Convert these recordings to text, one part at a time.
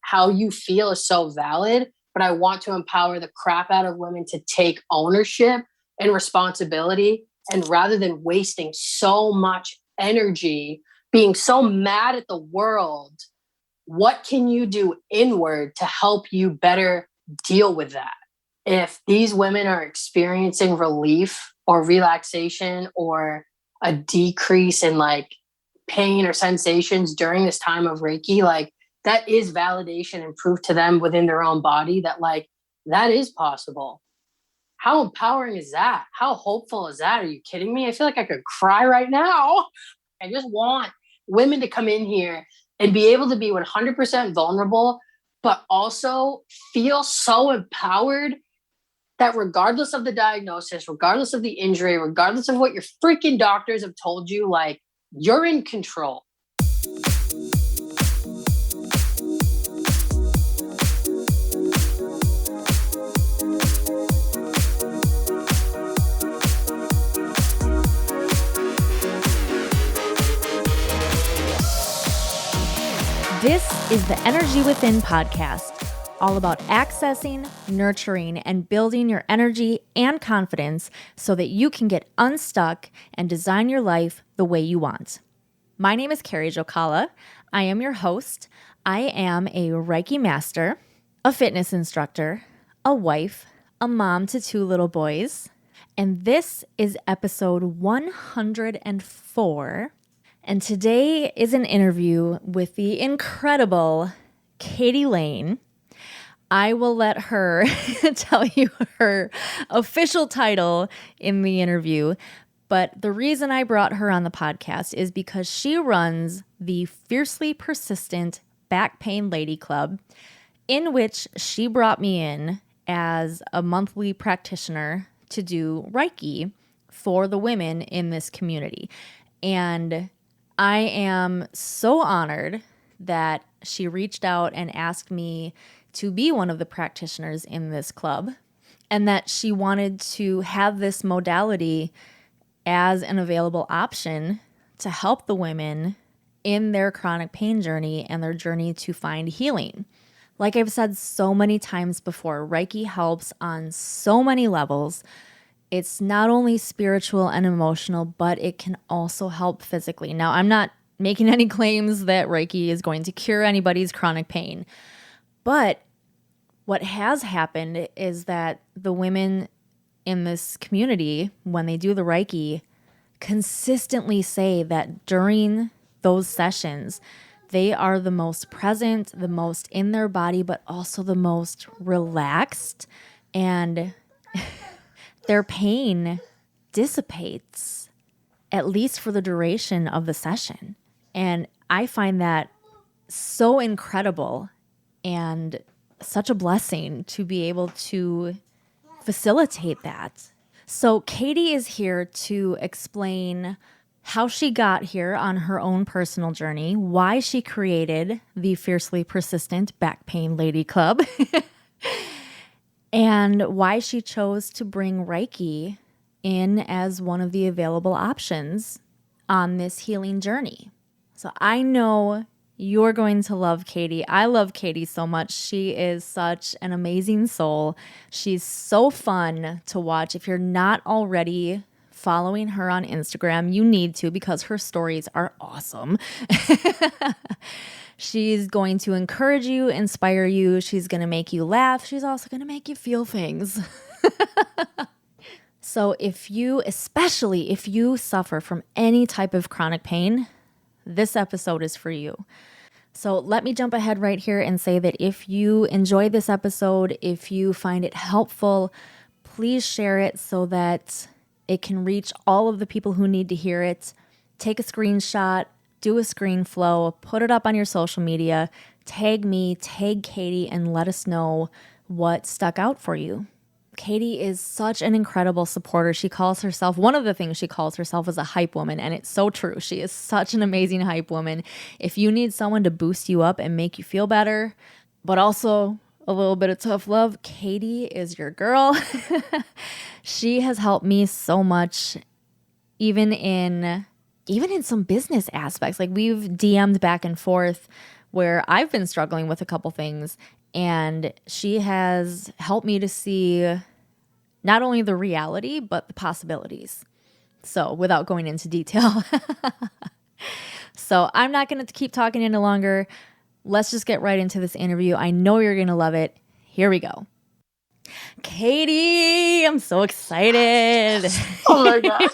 how you feel is so valid, but I want to empower the crap out of women to take ownership and responsibility. And rather than wasting so much energy, being so mad at the world, what can you do inward to help you better deal with that? If these women are experiencing relief or relaxation or a decrease in like pain or sensations during this time of Reiki, like that is validation and proof to them within their own body that like that is possible. How empowering is that? How hopeful is that? Are you kidding me? I feel like I could cry right now. I just want women to come in here and be able to be 100% vulnerable, but also feel so empowered that regardless of the diagnosis, regardless of the injury, regardless of what your freaking doctors have told you, like you're in control. This is the Energy Within podcast, all about accessing, nurturing, and building your energy and confidence so that you can get unstuck and design your life the way you want. My name is Carrie Jokala. I am your host. I am a Reiki master, a fitness instructor, a wife, a mom to 2 little boys, and this is episode 104. And today is an interview with the incredible Katie Lane. I will let her tell you her official title in the interview, but the reason I brought her on the podcast is because she runs the Fiercely Persistent Back Pain Lady Club, in which she brought me in as a monthly practitioner to do Reiki for the women in this community. And I am so honored that she reached out and asked me to be one of the practitioners in this club, and that she wanted to have this modality as an available option to help the women in their chronic pain journey and their journey to find healing. Like I've said so many times before, Reiki helps on so many levels. It's not only spiritual and emotional, but it can also help physically. Now, I'm not making any claims that Reiki is going to cure anybody's chronic pain, but what has happened is that the women in this community, when they do the Reiki, consistently say that during those sessions, they are the most present, the most in their body, but also the most relaxed, and their pain dissipates, at least for the duration of the session. And I find that so incredible and such a blessing to be able to facilitate that. So Katie is here to explain how she got here on her own personal journey, why she created the Fiercely Persistent Back Pain Lady Club, and why she chose to bring Reiki in as one of the available options on this healing journey. So I know you're going to love Katie. I love Katie so much. She is such an amazing soul. She's so fun to watch. If you're not already following her on Instagram, you need to, because her stories are awesome. She's going to encourage you, inspire you. She's going to make you laugh. She's also going to make you feel things. So especially if you suffer from any type of chronic pain, this episode is for you. So let me jump ahead right here and say that if you enjoy this episode, if you find it helpful, please share it so that it can reach all of the people who need to hear it. Take a screenshot, do a screen flow, put it up on your social media, tag me, tag Katie, and let us know what stuck out for you. Katie is such an incredible supporter. One of the things she calls herself is a hype woman, and it's so true. She is such an amazing hype woman. If you need someone to boost you up and make you feel better, but also a little bit of tough love, Katie is your girl. She has helped me so much, even in some business aspects. Like we've DM'd back and forth where I've been struggling with a couple things, and she has helped me to see not only the reality, but the possibilities. So without going into detail. So I'm not going to keep talking any longer. Let's just get right into this interview. I know you're going to love it. Here we go. Katie, I'm so excited. Oh my God.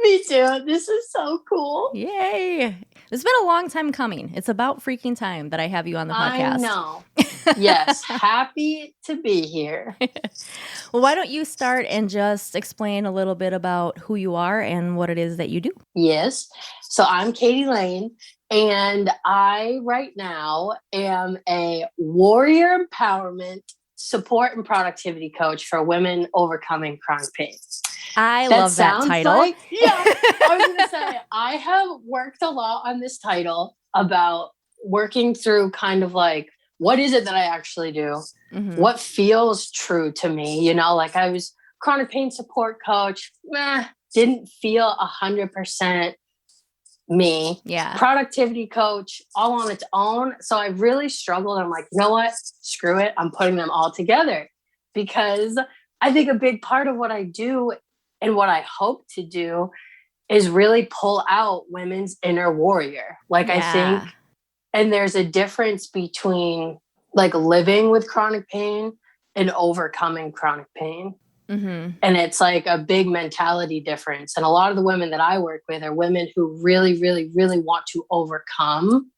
Me too. This is so cool. Yay. It's been a long time coming. It's about freaking time that I have you on the podcast. I know. Yes. Happy to be here. Well, why don't you start and just explain a little bit about who you are and what it is that you do? Yes. So I'm Katie Lane, and I right now am a warrior empowerment, support, and productivity coach for women overcoming chronic pain. I love that title. I was going to say, I have worked a lot on this title about working through kind of like, what is it that I actually do? Mm-hmm. What feels true to me? Like I was chronic pain support coach, didn't feel 100% me. Yeah. Productivity coach, all on its own. So I really struggled. I'm like, you know what? Screw it. I'm putting them all together, because I think a big part of what I do and what I hope to do is really pull out women's inner warrior. Like I think, and there's a difference between like living with chronic pain and overcoming chronic pain. Mm-hmm. And it's like a big mentality difference. And a lot of the women that I work with are women who really, really, really want to overcome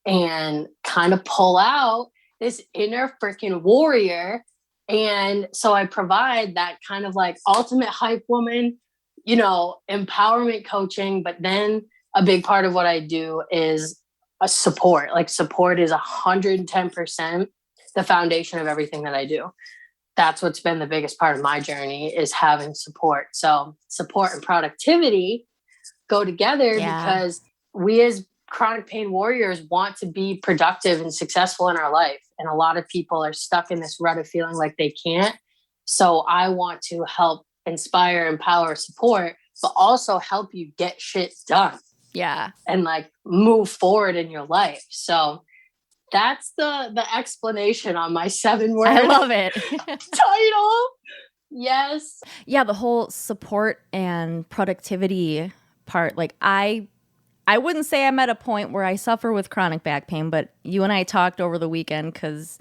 and kind of pull out this inner freaking warrior. And so I provide that kind of like ultimate hype woman, empowerment coaching. But then a big part of what I do is a support. Like support is 110% the foundation of everything that I do. That's what's been the biggest part of my journey, is having support. So support and productivity go together because we as chronic pain warriors want to be productive and successful in our life. And a lot of people are stuck in this rut of feeling like they can't. So I want to help inspire, empower, support, but also help you get shit done. Yeah. And like move forward in your life. So that's the explanation on my 7-word. I love it. Title. Yes. Yeah, the whole support and productivity part. Like I wouldn't say I'm at a point where I suffer with chronic back pain, but you and I talked over the weekend because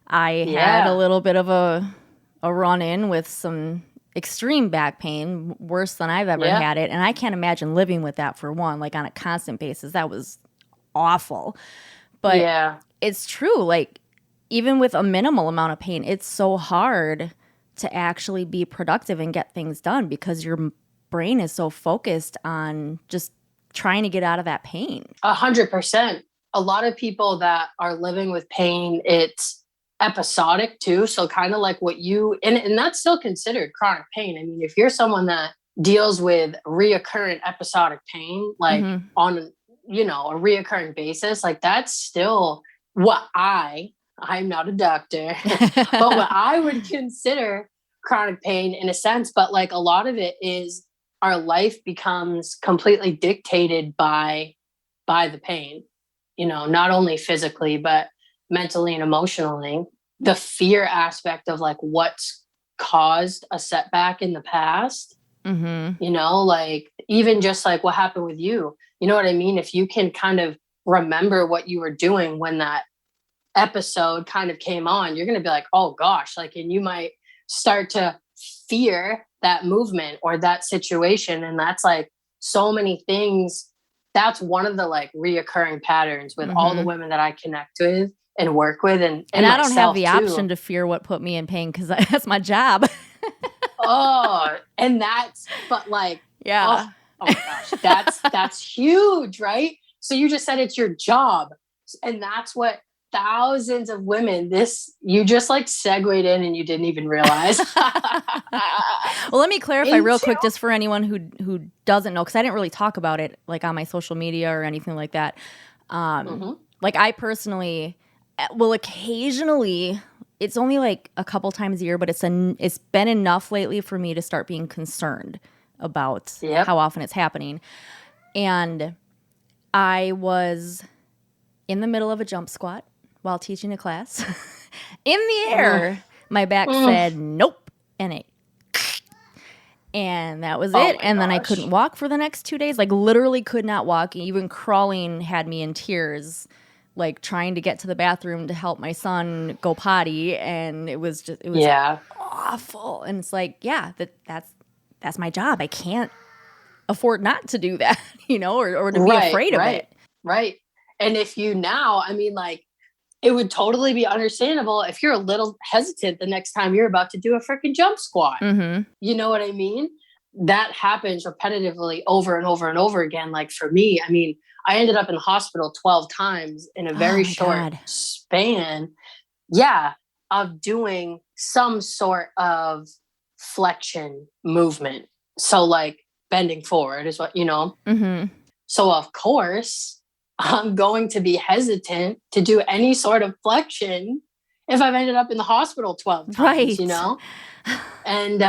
I had a little bit of a run-in with some extreme back pain, worse than I've ever had it. And I can't imagine living with that, for one, like on a constant basis. That was awful. But it's true. Like even with a minimal amount of pain, it's so hard to actually be productive and get things done because your brain is so focused on just trying to get out of that pain. 100%. A lot of people that are living with pain, it's episodic too. So kind of like what you, and that's still considered chronic pain. I mean, if you're someone that deals with reoccurrent episodic pain, like on, a reoccurring basis, like that's still what I'm not a doctor, but what I would consider chronic pain in a sense. But like a lot of it is our life becomes completely dictated by the pain, not only physically, but mentally and emotionally. The fear aspect of like what's caused a setback in the past, like even just like what happened with you, you know what I mean? If you can kind of remember what you were doing when that episode kind of came on, you're going to be like, oh gosh, like, and you might start to fear that movement or that situation. And that's like so many things. That's one of the like reoccurring patterns with all the women that I connect with and work with. And I don't have the option to fear what put me in pain because that's my job. And that's, but like, oh my gosh, that's huge, right? So you just said it's your job. And that's what thousands of women, you just like segued in and you didn't even realize. Well, let me clarify real quick, just for anyone who doesn't know, because I didn't really talk about it like on my social media or anything like that. Like I personally will occasionally, it's only like a couple times a year, but it's been enough lately for me to start being concerned about how often it's happening. And I was in the middle of a jump squat while teaching a class. In the air, my back said nope, and that was it. And then I couldn't walk for the next 2 days. Like literally could not walk. Even crawling had me in tears, like trying to get to the bathroom to help my son go potty. And it was awful. And it's like, that's my job. I can't afford not to do that, or to be afraid of it. Right. And if you now, I mean, like, it would totally be understandable if you're a little hesitant the next time you're about to do a freaking jump squat. Mm-hmm. You know what I mean? That happens repetitively over and over and over again. Like for me, I mean, I ended up in the hospital 12 times in a very short span. Yeah. Of doing some sort of flexion movement. So like bending forward is what, Mm-hmm. So of course, I'm going to be hesitant to do any sort of flexion if I've ended up in the hospital 12 times, And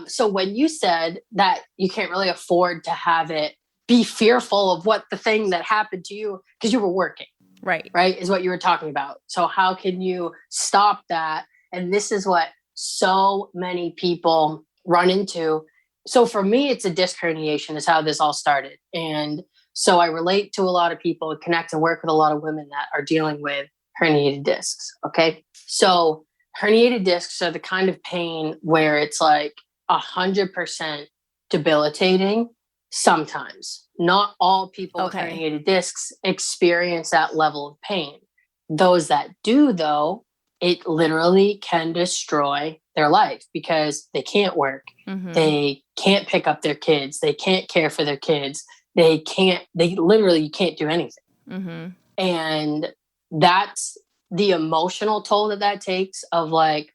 so when you said that you can't really afford to have it be fearful of what the thing that happened to you because you were working, right, is what you were talking about. So how can you stop that? And this is what so many people run into. So for me, it's a disc herniation is how this all started. And so I relate to a lot of people and connect and work with a lot of women that are dealing with herniated discs. Okay. So herniated discs are the kind of pain where it's like 100% debilitating sometimes. Not all people with herniated discs experience that level of pain. Those that do, though, it literally can destroy their life because they can't work. Mm-hmm. They can't pick up their kids. They can't care for their kids. You can't do anything. Mm-hmm. And that's the emotional toll that takes of like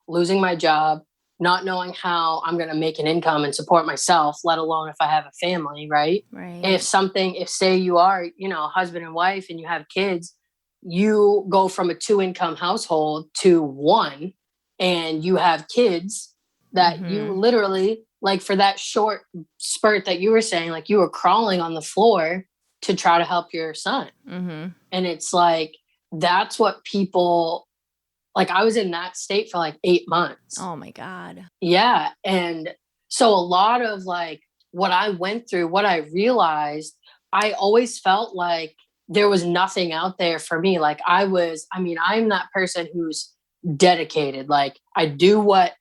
losing my job, not knowing how I'm going to make an income and support myself, let alone if I have a family, right? If say you are, husband and wife and you have kids, you go from a 2-income household to 1 and you have kids that you literally, like for that short spurt that you were saying, like you were crawling on the floor to try to help your son. Mm-hmm. And it's like, that's what people, like I was in that state for like 8 months. Oh my God. Yeah. And so a lot of like what I went through, what I realized, I always felt like there was nothing out there for me. Like I'm that person who's dedicated. Like I do what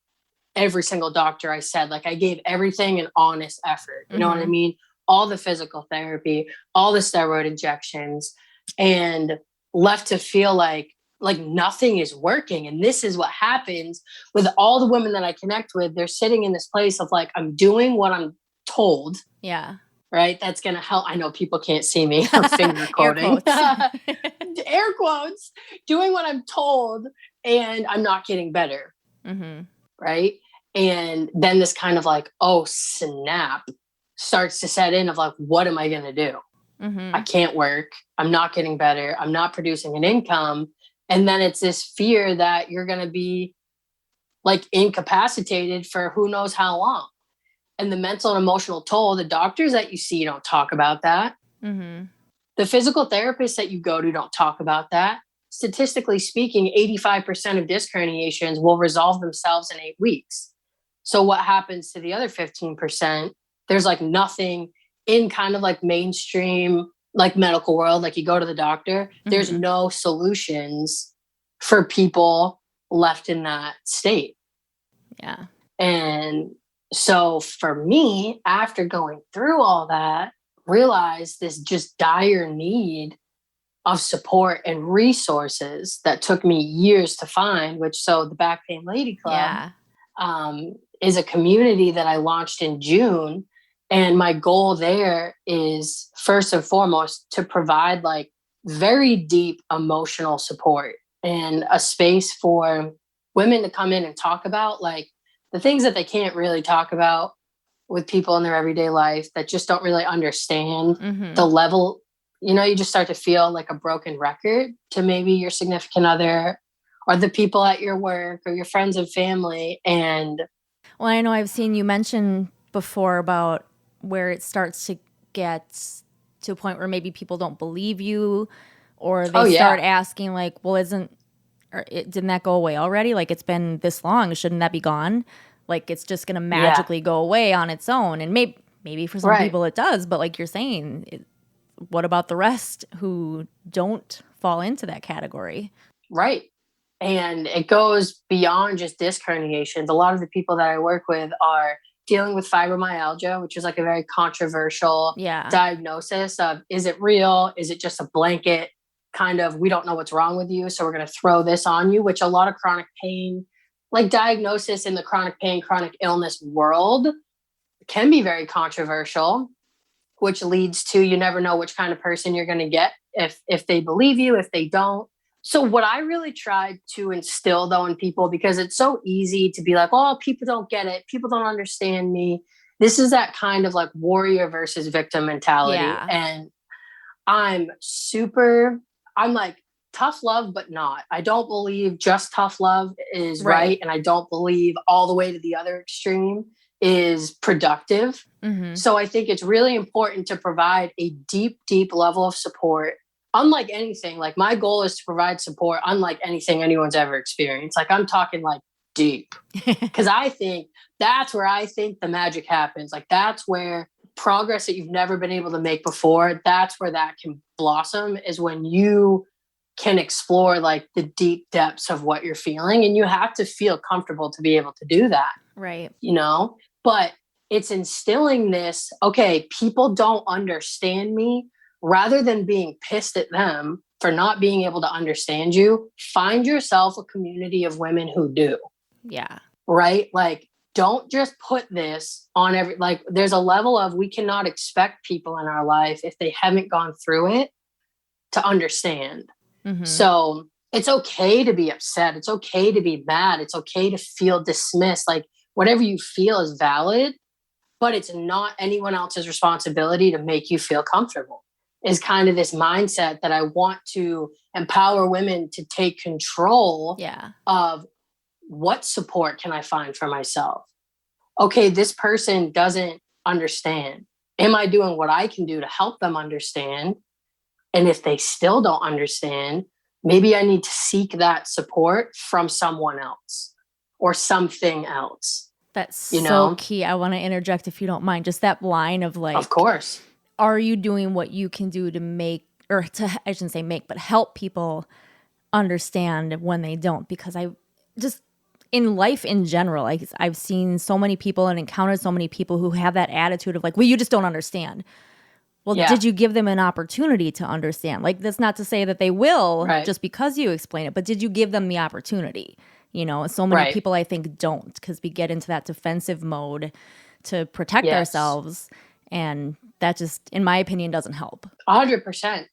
every single doctor I said, like I gave everything an honest effort. You know what I mean? All the physical therapy, all the steroid injections, and left to feel like nothing is working. And this is what happens with all the women that I connect with. They're sitting in this place of like, I'm doing what I'm told. Yeah. Right. That's going to help. I know people can't see me. I'm finger quoting. Air quotes. Doing what I'm told and I'm not getting better. Mm-hmm. Right. And then this kind of like, oh, snap starts to set in of like, what am I going to do? Mm-hmm. I can't work. I'm not getting better. I'm not producing an income. And then it's this fear that you're going to be like incapacitated for who knows how long. And the mental and emotional toll, the doctors that you see don't talk about that. Mm-hmm. The physical therapists that you go to don't talk about that. Statistically speaking, 85% of disc herniations will resolve themselves in 8 weeks. So what happens to the other 15%? There's like nothing in kind of like mainstream, like medical world, like you go to the doctor, there's no solutions for people left in that state. Yeah. And so for me, after going through all that, realized this just dire need of support and resources that took me years to find, so the Back Pain Lady Club is a community that I launched in June. And my goal there is first and foremost to provide like very deep emotional support and a space for women to come in and talk about like the things that they can't really talk about with people in their everyday life that just don't really understand the level. You just start to feel like a broken record to maybe your significant other or the people at your work or your friends and family. And well, I know I've seen you mention before about where it starts to get to a point where maybe people don't believe you, or Oh, they yeah. start asking like, well, didn't that go away already? Like, it's been this long. Shouldn't that be gone? Like, it's just going to Yeah. magically go away on its own. And maybe for some Right. people it does. But like you're saying, what about the rest who don't fall into that category? Right. And it goes beyond just disc herniations. A lot of the people that I work with are dealing with fibromyalgia, which is like a very controversial diagnosis of, is it real? Is it just a blanket kind of, we don't know what's wrong with you, so we're going to throw this on you, which a lot of chronic pain, like diagnosis in the chronic pain, chronic illness world can be very controversial, which leads to, you never know which kind of person you're going to get if they believe you, if they don't. So what I really tried to instill though in people, because it's so easy to be like, oh, people don't get it, people don't understand me. This is that kind of like warrior versus victim mentality. Yeah. And I'm like tough love, but not. I don't believe just tough love is right. And I don't believe all the way to the other extreme is productive. Mm-hmm. So I think it's really important to provide a deep, deep level of support. Unlike anything, like my goal is to provide support unlike anything anyone's ever experienced. Like I'm talking like deep, because I think that's where I think the magic happens. Like that's where progress that you've never been able to make before, that's where that can blossom, is when you can explore like the deep depths of what you're feeling. And you have to feel comfortable to be able to do that. Right. You know, but it's instilling this, okay, people don't understand me. Rather than being pissed at them for not being able to understand you, find yourself a community of women who do. Yeah. Right? Like, don't just put this on like, there's a level of, we cannot expect people in our life, if they haven't gone through it, to understand. Mm-hmm. So it's okay to be upset. It's okay to be mad. It's okay to feel dismissed. Like, whatever you feel is valid, but it's not anyone else's responsibility to make you feel comfortable. Is kind of this mindset that I want to empower women to take control of. What support can I find for myself? Okay, this person doesn't understand. Am I doing what I can do to help them understand? And if they still don't understand, maybe I need to seek that support from someone else or something else. That's so key. I want to interject, if you don't mind, just that line of like, of course. Are you doing what you can do to make, or to, I shouldn't say make, but help people understand when they don't? Because I just, in life in general, I've seen so many people and encountered so many people who have that attitude of like, well, you just don't understand. Well, did you give them an opportunity to understand? Like, that's not to say that they will just because you explain it, but did you give them the opportunity? You know, so many people I think don't, because we get into that defensive mode to protect ourselves. And that just, in my opinion, doesn't help. 100%.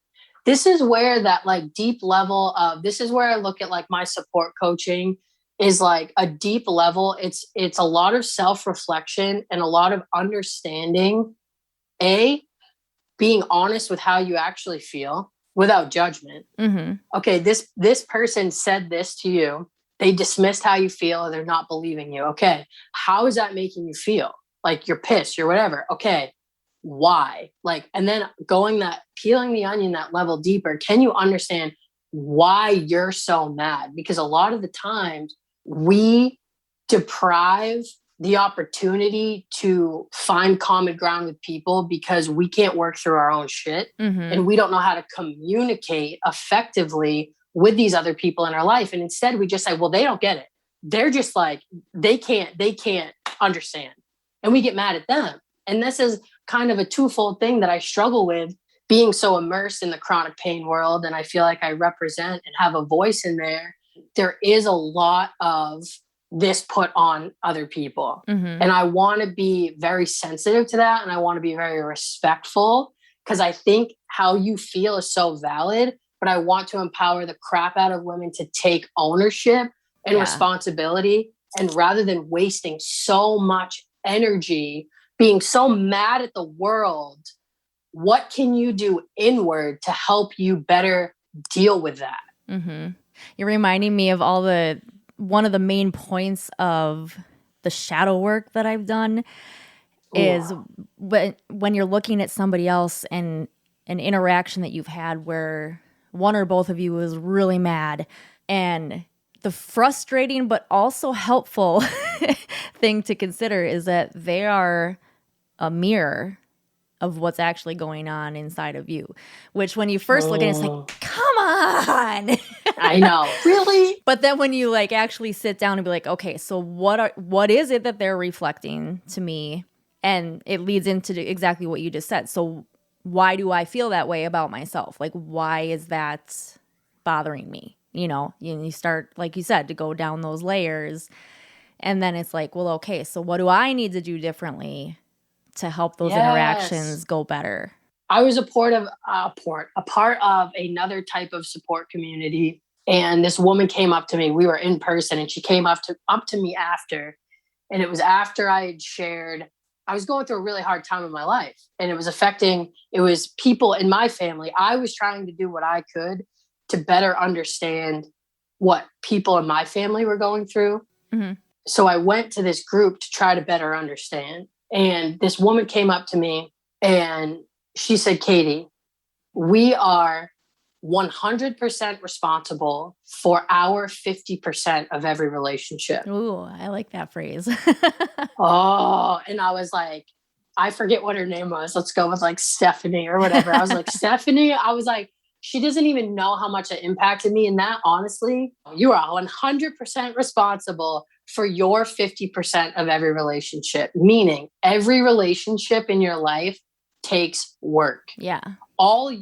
This is where that like deep level of, this is where I look at like my support coaching is like a deep level. It's a lot of self-reflection and a lot of understanding, being honest with how you actually feel without judgment. Mm-hmm. Okay, this person said this to you. They dismissed how you feel, or they're not believing you. Okay, how is that making you feel? Like you're pissed, you're whatever. Okay, why? Like, and then peeling the onion that level deeper. Can you understand why you're so mad? Because a lot of the times we deprive the opportunity to find common ground with people because we can't work through our own shit. Mm-hmm. And we don't know how to communicate effectively with these other people in our life. And instead we just say, well, they don't get it. They're just like, they can't understand. And we get mad at them. And this is kind of a twofold thing that I struggle with, being so immersed in the chronic pain world. And I feel like I represent and have a voice in there. There is a lot of this put on other people. Mm-hmm. And I want to be very sensitive to that. And I want to be very respectful, because I think how you feel is so valid, but I want to empower the crap out of women to take ownership and responsibility. And rather than wasting so much energy being so mad at the world, what can you do inward to help you better deal with that? Mm-hmm. You're reminding me of one of the main points of the shadow work that I've done is when you're looking at somebody else and an interaction that you've had where one or both of you was really mad, and the frustrating but also helpful thing to consider is that they are a mirror of what's actually going on inside of you, which when you first look at it, it's like, come on. I know. Really? But then when you like actually sit down and be like, okay, so what is it that they're reflecting to me? And it leads into exactly what you just said. So why do I feel that way about myself? Like, why is that bothering me? You start, like you said, to go down those layers. And then it's like, well, okay, so what do I need to do differently to help those interactions go better? I was a part of another type of support community. And this woman came up to me. We were in person, and she came up to me after. And it was after I had shared, I was going through a really hard time in my life, and it was people in my family. I was trying to do what I could to better understand what people in my family were going through. Mm-hmm. So I went to this group to try to better understand. And this woman came up to me and she said, Katie, we are 100% responsible for our 50% of every relationship. Ooh, I like that phrase. Oh, and I was like, I forget what her name was. Let's go with like Stephanie or whatever. I was like, Stephanie, I was like, she doesn't even know how much it impacted me. And that, honestly, you are 100% responsible for your 50% of every relationship, meaning every relationship in your life takes work. Yeah. All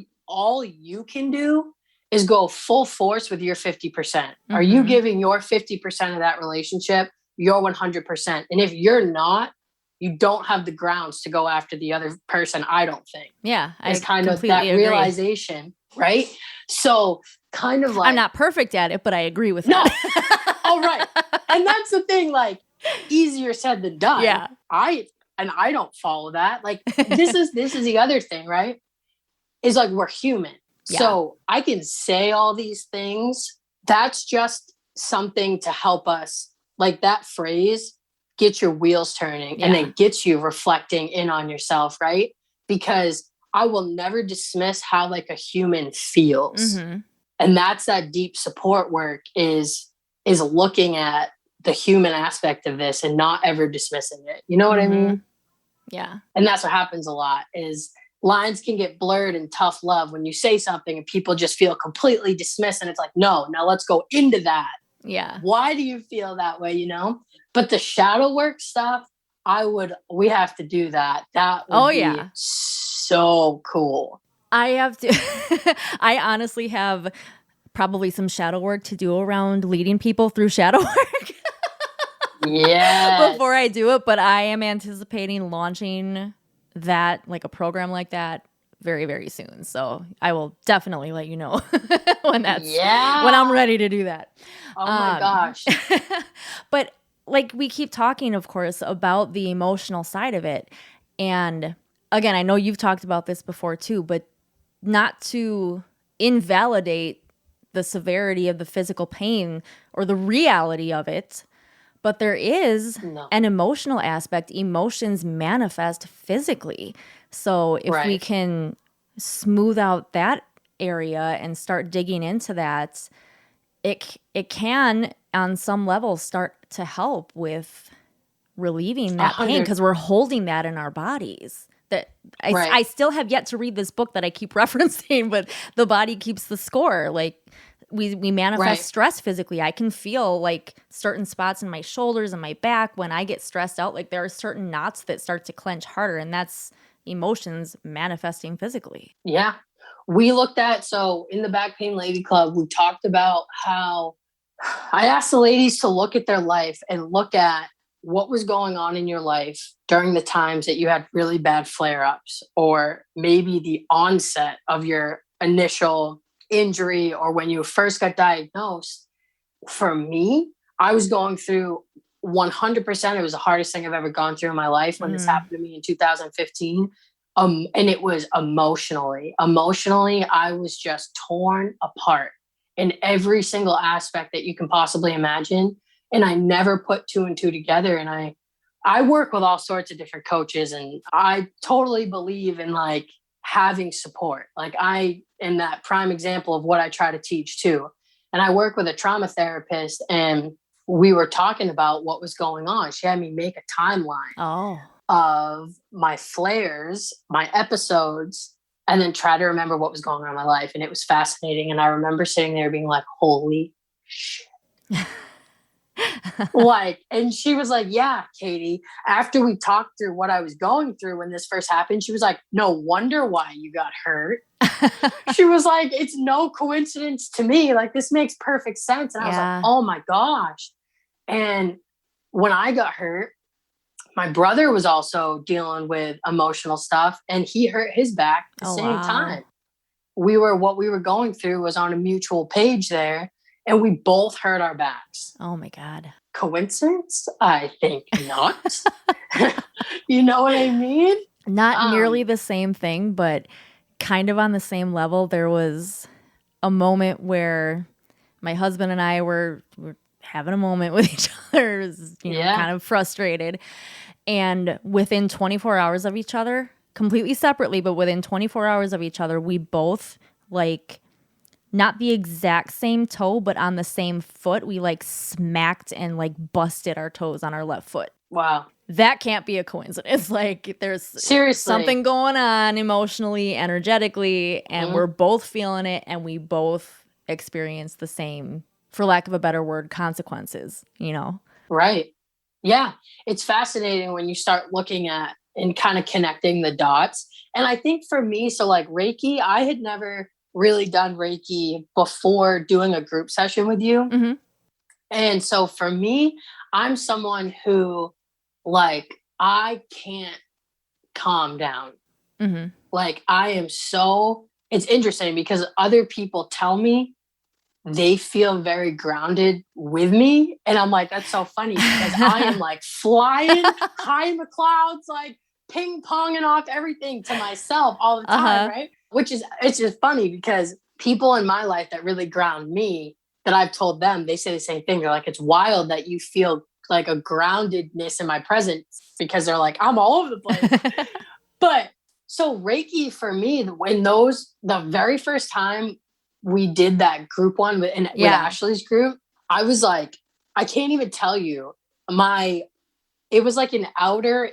you can do is go full force with your 50%. Mm-hmm. Are you giving your 50% of that relationship your 100%? And if you're not, you don't have the grounds to go after the other person, I don't think. Yeah. It's kind of that agree. Realization, right? So kind of like, I'm not perfect at it, but I agree with that. Oh, right. And that's the thing, like, easier said than done. Yeah. I don't follow that. Like, this is the other thing, right? Is like, we're human. Yeah. So I can say all these things. That's just something to help us. Like that phrase, get your wheels turning, and then gets you reflecting in on yourself, right? Because I will never dismiss how like a human feels. Mm-hmm. And that's that deep support work is looking at the human aspect of this and not ever dismissing it. You know what I mean? Yeah. And that's what happens a lot is lines can get blurred in tough love when you say something and people just feel completely dismissed. And it's like, no, now let's go into that. Yeah. Why do you feel that way? But the shadow work stuff, we have to do that. That would be so cool. I have to, I honestly have probably some shadow work to do around leading people through shadow work. Yeah. Before I do it, but I am anticipating launching that, like a program like that, very, very soon. So I will definitely let you know when I'm ready to do that. Oh my gosh. But like we keep talking, of course, about the emotional side of it. And again, I know you've talked about this before too, but not to invalidate the severity of the physical pain or the reality of it. But there is an emotional aspect. Emotions manifest physically. So if we can smooth out that area and start digging into that, it can, on some level, start to help with relieving that pain because we're holding that in our bodies. That I still have yet to read this book that I keep referencing, but The Body Keeps the Score. Like, we manifest stress physically. I can feel like certain spots in my shoulders and my back when I get stressed out. Like there are certain knots that start to clench harder, and that's emotions manifesting physically. Yeah. We looked at, so in the Back Pain Lady Club, we talked about how I asked the ladies to look at their life and look at what was going on in your life during the times that you had really bad flare-ups, or maybe the onset of your initial injury, or when you first got diagnosed. For me, I was going through 100%. It was the hardest thing I've ever gone through in my life when this happened to me in 2015. And it was emotionally, I was just torn apart in every single aspect that you can possibly imagine. And I never put two and two together. And I work with all sorts of different coaches, and I totally believe in like having support. Like I am that prime example of what I try to teach too. And I work with a trauma therapist, and we were talking about what was going on. She had me make a timeline of my flares, my episodes, and then try to remember what was going on in my life. And it was fascinating. And I remember sitting there being like, holy shit. Like, and she was like, yeah, Katie, after we talked through what I was going through when this first happened, she was like, no wonder why you got hurt. She was like, it's no coincidence to me. Like, this makes perfect sense. And I was like, oh my gosh. And when I got hurt, my brother was also dealing with emotional stuff, and he hurt his back at the same time. What we were going through was on a mutual page there, and we both hurt our backs. Oh my God. Coincidence? I think not. You know what I mean? Not nearly the same thing, but kind of on the same level. There was a moment where my husband and I were having a moment with each other, kind of frustrated. And within 24 hours of each other, completely separately, but within 24 hours of each other, we both, like, not the exact same toe, but on the same foot, we like smacked and like busted our toes on our left foot. Wow. That can't be a coincidence. Like, there's seriously something going on emotionally, energetically, and we're both feeling it, and we both experience the same, for lack of a better word, consequences, Right. Yeah. It's fascinating when you start looking at and kind of connecting the dots. And I think for me, so like Reiki, I had never really done Reiki before doing a group session with you. Mm-hmm. And so for me, I'm someone who, like, I can't calm down. Mm-hmm. Like, it's interesting because other people tell me they feel very grounded with me. And I'm like, that's so funny because I am like flying high in the clouds, like ping ponging off everything to myself all the time, right? It's just funny because people in my life that really ground me, that I've told them, they say the same thing. They're like, it's wild that you feel like a groundedness in my presence, because they're like, I'm all over the place. But so Reiki for me, the very first time we did that group one with Ashley's group, I was like, I can't even tell you, it was like an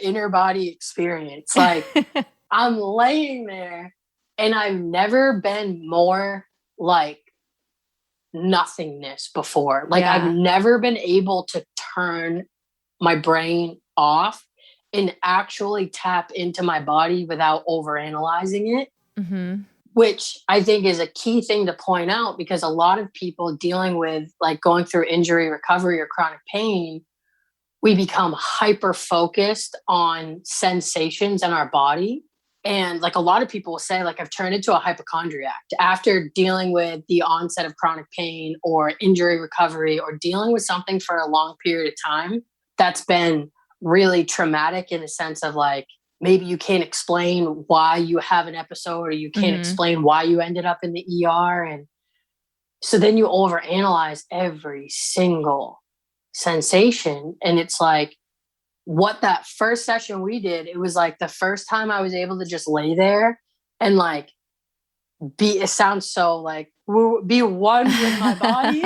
inner body experience. Like, I'm laying there and I've never been more like nothingness before. Like, I've never been able to turn my brain off and actually tap into my body without overanalyzing it. Mm-hmm. Which I think is a key thing to point out, because a lot of people dealing with like going through injury recovery or chronic pain, we become hyper focused on sensations in our body. And like a lot of people will say, like, I've turned into a hypochondriac after dealing with the onset of chronic pain or injury recovery, or dealing with something for a long period of time that's been really traumatic, in the sense of like, maybe you can't explain why you have an episode, or you can't explain why you ended up in the ER. And so then you overanalyze every single sensation. And it's like, what that first session we did, it was like the first time I was able to just lay there and like it sounds so like be one with my body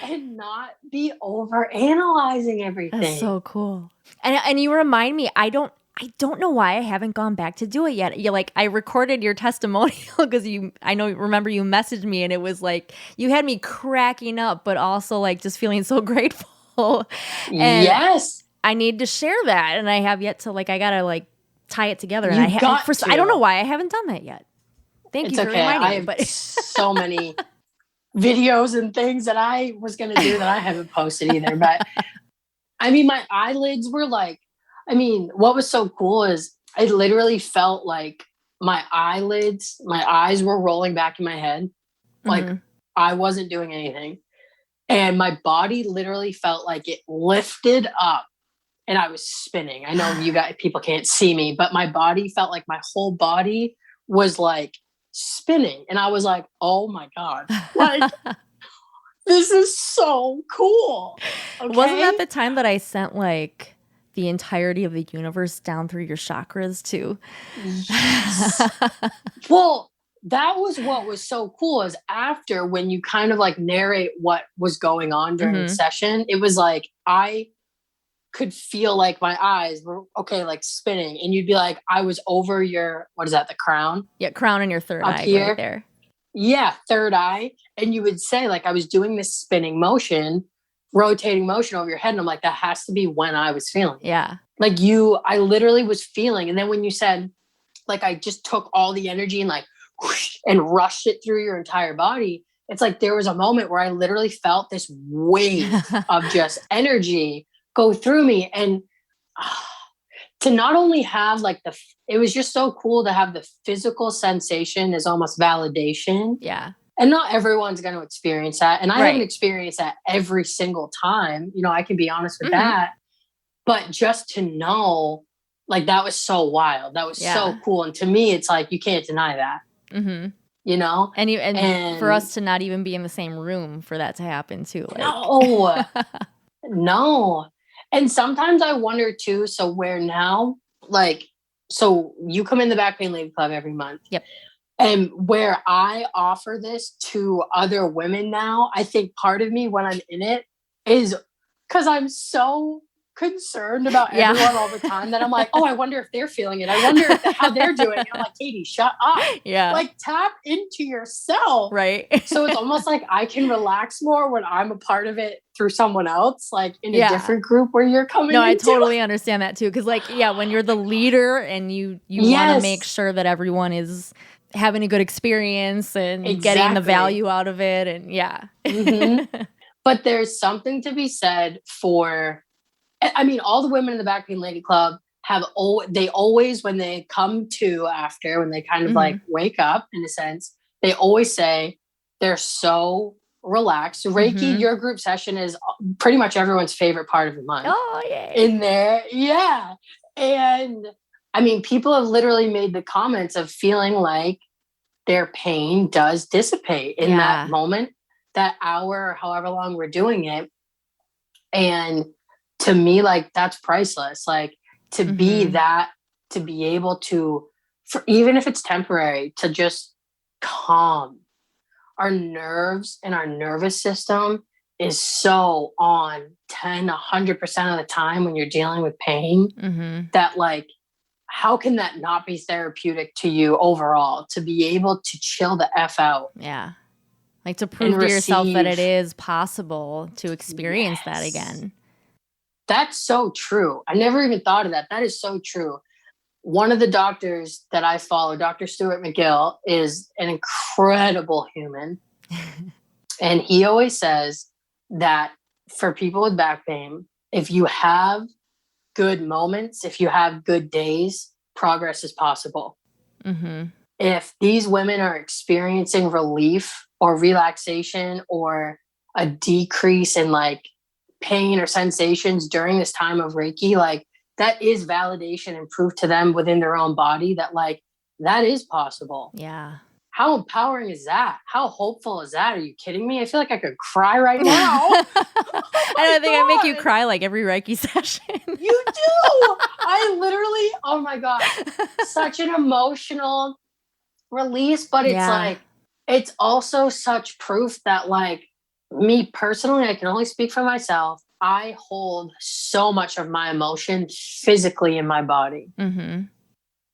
and not be over analyzing everything. That's so cool. And you remind me, I don't know why I haven't gone back to do it yet. You're like, I recorded your testimonial because remember you messaged me, and it was like, you had me cracking up, but also like just feeling so grateful. And yes, I need to share that, and I have yet to, like, I gotta like tie it together. And I don't know why I haven't done that yet. Thank you for reminding me. I have so many videos and things that I was going to do that I haven't posted either. But I mean, my eyelids were like, what was so cool is I literally felt like my eyes were rolling back in my head. Like I wasn't doing anything. And my body literally felt like it lifted up and I was spinning. I know people can't see me, but my body felt like my whole body was like spinning. And I was like, oh my God, like, this is so cool. Okay? Wasn't that the time that I sent like the entirety of the universe down through your chakras too. Yes. Well, that was what was so cool is after when you kind of like narrate what was going on during the session, it was like I could feel like my eyes were like spinning, and you'd be like, I was over your, what is that, the crown? Yeah, crown and your third up eye here. right there. Yeah, third eye. And you would say like I was doing this spinning motion, rotating motion over your head. And I'm like, that has to be when I was feeling it. Yeah. Like I literally was feeling. And then when you said like I just took all the energy and like whoosh, and rushed it through your entire body, it's like there was a moment where I literally felt this wave of just energy go through me. And to not only have like it was just so cool to have the physical sensation as almost validation. Yeah. And not everyone's going to experience that. And I haven't experienced that every single time. You know, I can be honest with that. But just to know, like, that was so wild. That was so cool. And to me, it's like, you can't deny that. You know? And for us to not even be in the same room for that to happen too. Like. No. No. And sometimes I wonder too, so where now, like, so you come in the Back Pain Lady Club every month. Yep. And where I offer this to other women now, I think part of me when I'm in it is because I'm so concerned about everyone all the time that I'm like, oh, I wonder if they're feeling it. I wonder how they're doing. And I'm like, Katie, shut up. Yeah. Like, tap into yourself. Right. So it's almost like I can relax more when I'm a part of it through someone else, like in a different group where you're coming No, I into. totally understand that too. Because like, when you're the leader and you want to make sure that everyone is having a good experience and getting the value out of it. And But there's something to be said for, I mean, all the women in the Back Pain Lady Club they always, when they come to after, when they kind of like wake up in a sense, they always say they're so relaxed. Reiki, your group session is pretty much everyone's favorite part of the month. Oh, yeah. In there. Yeah. And I mean, people have literally made the comments of feeling like their pain does dissipate in that moment, that hour or however long we're doing it. And to me, like, that's priceless. Like, to be that, to be able to, even if it's temporary, to just calm our nerves, and our nervous system is so on 100% of the time when you're dealing with pain that, like, how can that not be therapeutic to you overall, to be able to chill the F out? Yeah. Like, to prove to yourself that it is possible to experience that again. That's so true. I never even thought of that. That is so true. One of the doctors that I follow, Dr. Stuart McGill, is an incredible human. And he always says that for people with back pain, if you have good moments, if you have good days, progress is possible. If these women are experiencing relief or relaxation or a decrease in like pain or sensations during this time of Reiki, like, that is validation and proof to them within their own body that, like, that is possible. Yeah. How empowering is that? How hopeful is that? Are you kidding me? I feel like I could cry right now. I think I make you cry like every Reiki session. You do. I literally, oh my God, such an emotional release, but it's like, it's also such proof that, like, me personally, I can only speak for myself. I hold so much of my emotion physically in my body.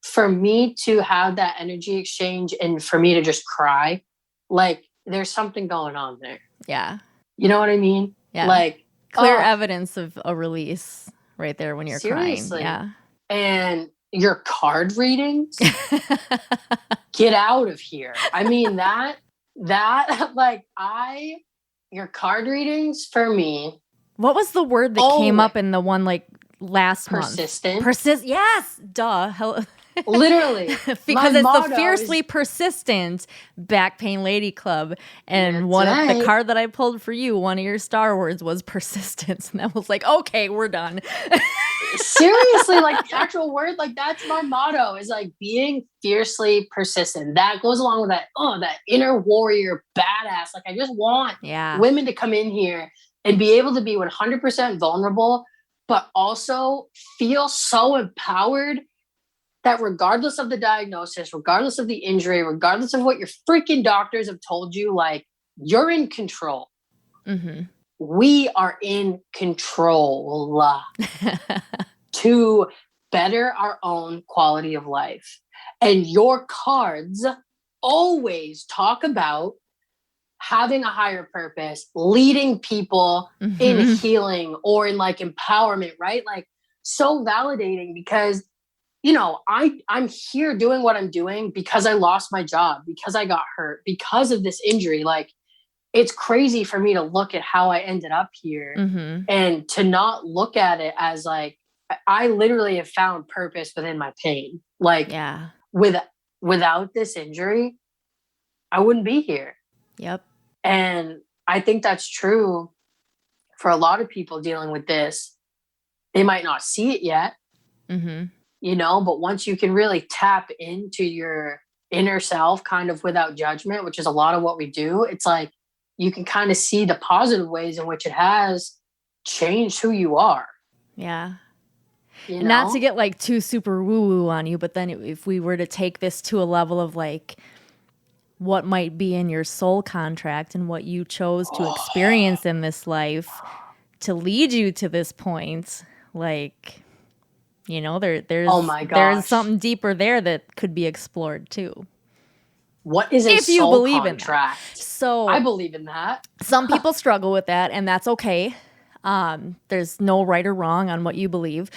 For me to have that energy exchange and for me to just cry, like, there's something going on there. Yeah. You know what I mean? Yeah. Like, clear evidence of a release right there when you're seriously. crying. Yeah. And your card readings, get out of here. I mean, your card readings for me. What was the word that came up in the one like last persistent. month? Yes. Duh. Literally. Because it's the Fiercely Persistent Back Pain Lady Club. And the card that I pulled for you, one of your star words was persistence. And I was like, okay, we're done. Seriously, like, the actual word, like, that's my motto, is like being fiercely persistent. That goes along with that, that inner warrior badass. Like, I just want women to come in here and be able to be 100% vulnerable but also feel so empowered that regardless of the diagnosis, regardless of the injury, regardless of what your freaking doctors have told you, like, you're in control. Mm-hmm. We are in control to better our own quality of life. And your cards always talk about having a higher purpose, leading people in healing or in like empowerment, right? Like, so validating because, you know, I'm here doing what I'm doing because I lost my job, because I got hurt, because of this injury. Like, it's crazy for me to look at how I ended up here and to not look at it as like, I literally have found purpose within my pain. Like, without this injury, I wouldn't be here. Yep. And I think that's true for a lot of people dealing with this. They might not see it yet, you know, but once you can really tap into your inner self kind of without judgment, which is a lot of what we do, it's like you can kind of see the positive ways in which it has changed who you are. Yeah. You know? Not to get like too super woo-woo on you, but then if we were to take this to a level of like what might be in your soul contract and what you chose to experience in this life to lead you to this point, like, you know, there's something deeper there that could be explored too. What is a soul believe contract? In that. So I believe in that. Some people struggle with that, and that's okay. There's no right or wrong on what you believe.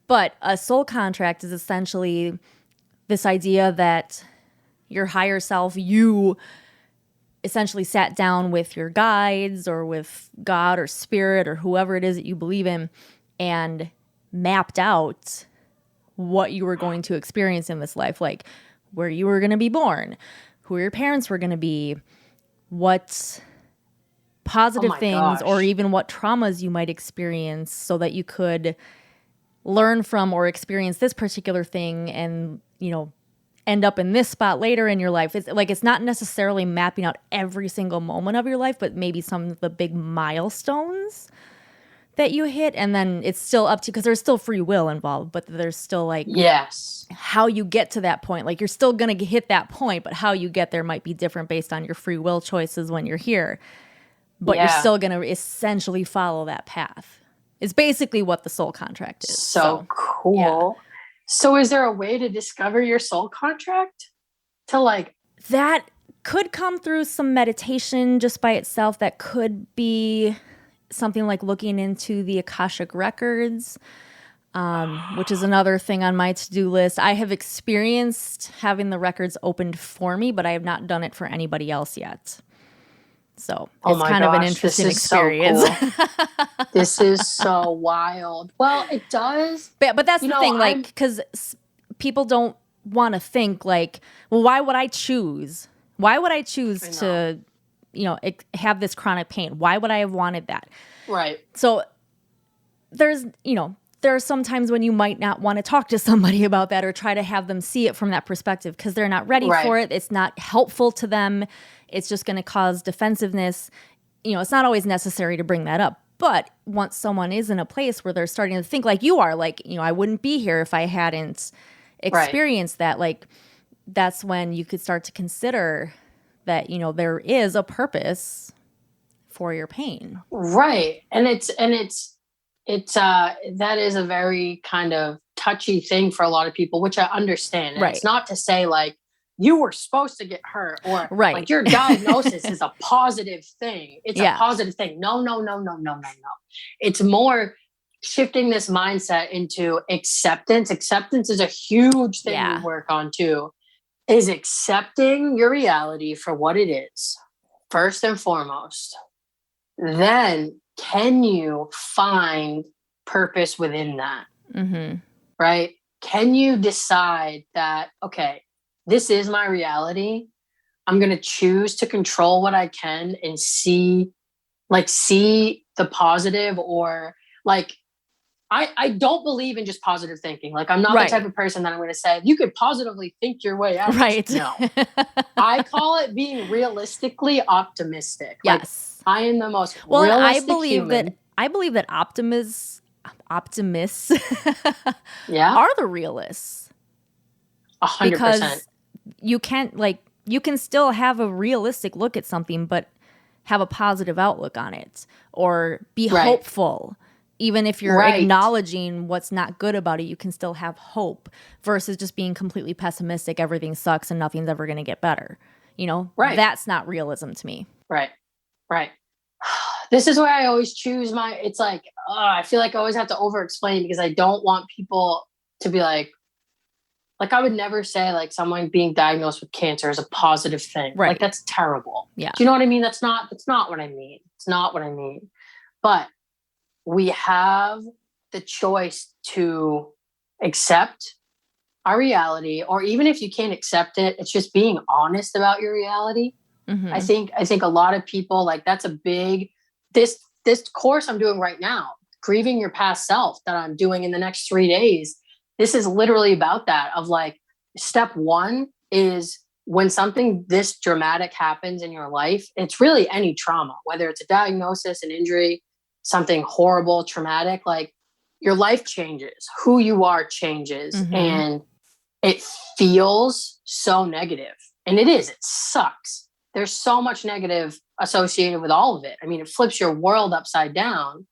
But a soul contract is essentially this idea that your higher self, you essentially sat down with your guides or with God or spirit or whoever it is that you believe in and mapped out what you were going to experience in this life, like where you were going to be born, who your parents were going to be, what positive things or even what traumas you might experience so that you could learn from or experience this particular thing and, you know, end up in this spot later in your life. It's like, it's not necessarily mapping out every single moment of your life, but maybe some of the big milestones that you hit. And then it's still up to, because there's still free will involved, but there's still like, how you get to that point. Like, you're still going to hit that point, but how you get there might be different based on your free will choices when you're here. But you're still going to essentially follow that path. It's basically what the soul contract is. So cool. Yeah. So is there a way to discover your soul contract? To like... That could come through some meditation just by itself. That could be something like looking into the Akashic records, which is another thing on my to-do list. I have experienced having the records opened for me, but I have not done it for anybody else yet. So it's kind of an interesting experience. So cool. This is so wild. Well, it does. But that's the thing, like, because people don't want to think like, well, why would I choose? Why would I choose to, you know, have this chronic pain? Why would I have wanted that? Right. So there's, you know, there are some times when you might not want to talk to somebody about that or try to have them see it from that perspective because they're not ready for it. It's not helpful to them. It's just going to cause defensiveness. You know, it's not always necessary to bring that up. But once someone is in a place where they're starting to think like you are, like, you know, I wouldn't be here if I hadn't experienced that. Like, that's when you could start to consider that, you know, there is a purpose for your pain. Right. And it's that is a very kind of touchy thing for a lot of people, which I understand. And it's not to say like you were supposed to get hurt or like your diagnosis is a positive thing. It's a positive thing. No. It's more shifting this mindset into acceptance. Acceptance is a huge thing we work on too, is accepting your reality for what it is, first and foremost. Then can you find purpose within that? Mm-hmm. Right? Can you decide that, okay, this is my reality. I'm going to choose to control what I can and see the positive, or like, I don't believe in just positive thinking. Like, I'm not the type of person that I'm going to say, you could positively think your way out. Right. No. I call it being realistically optimistic. Yes. Like, I am the most realistic I believe human. I believe that optimism optimists Yeah. are the realists. 100%. Because you can still have a realistic look at something, but have a positive outlook on it, or be hopeful. Even if you're acknowledging what's not good about it, you can still have hope, versus just being completely pessimistic. Everything sucks and nothing's ever going to get better. That's not realism to me. Right. This is where I always choose it's like, I feel like I always have to over explain, because I don't want people to be like I would never say like someone being diagnosed with cancer is a positive thing. Right. Like, that's terrible. Yeah. Do you know what I mean? That's not what I mean. It's not what I mean. But we have the choice to accept our reality, or even if you can't accept it, it's just being honest about your reality. Mm-hmm. I think a lot of people, like, that's a big, this course I'm doing right now, grieving your past self, that I'm doing in the next 3 days. This is literally about that, of like, step one is when something this dramatic happens in your life, it's really any trauma, whether it's a diagnosis, an injury, something horrible, traumatic, like, your life changes, who you are changes, Mm-hmm. and it feels so negative. And it sucks. There's so much negative associated with all of it. I mean, it flips your world upside down,